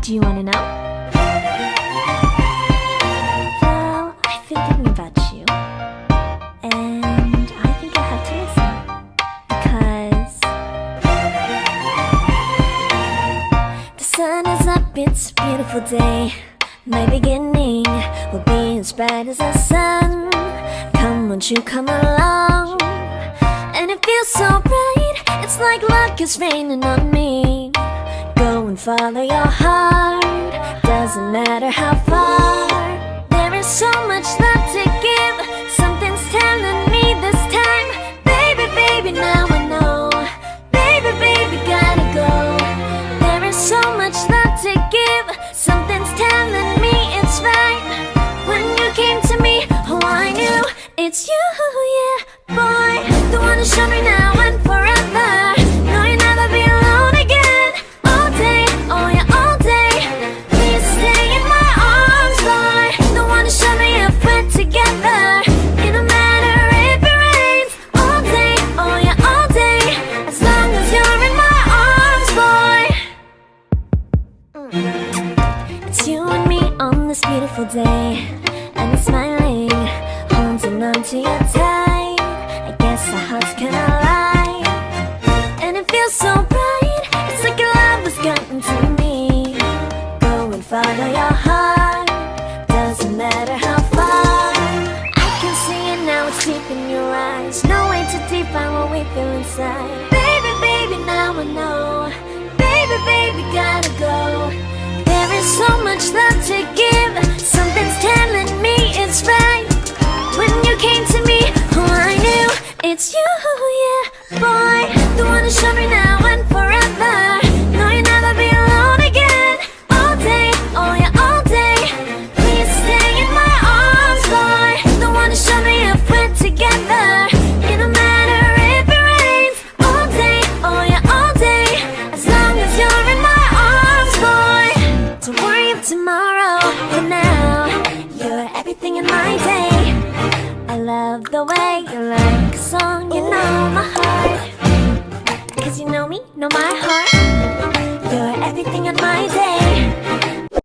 Do you wanna know? Well, I've been thinking about you, and I think I have to listen. Because the sun is up, it's a beautiful day. My beginning will be as bright as the sun. Come, won't you come along? And it feels so bright, it's like luck is raining on me. Go and follow your heart, doesn't matter how far. There is so much love to give, something's telling me this time. Baby, baby, now I know. Baby, baby, gotta go. There is so much love to give, something's telling me it's right. When you came to me, oh I knew it's you, yeah, boy. The one who showed me now and forever. No, you'll never be alone again. All day, oh yeah, all day. Please stay in my arms, boy. The one who showed me if we're together. It don't matter if it rains. All day, oh yeah, all day. As long as you're in my arms, boy. It's you and me on this beautiful day, and it's smiling, holding on to your tight. I guess our hearts cannot lie, and it feels so bright. It's like your love has gotten to me. Go and follow your heart, doesn't matter how far. I can see it now, it's deep in your eyes. No way to define what we feel inside. Baby, baby, now I know. Baby, baby, gotta go. There is so much love to give, something's telling me it's right. When you came to me, oh I knew it's you, yeah, boy. The one who showed me now and forever. No, you'll never be alone again. All day, oh yeah, all day. Please stay in my arms, boy. The one who showed me if we're together. It don't matter if it rains. All day, oh yeah, all day. As long as you're in my arms, boy. Don't worry about tomorrow, for now you're everything in my day. I love the way you like a song, you know my heart. Cause you know me, know my heart. You're everything in my day.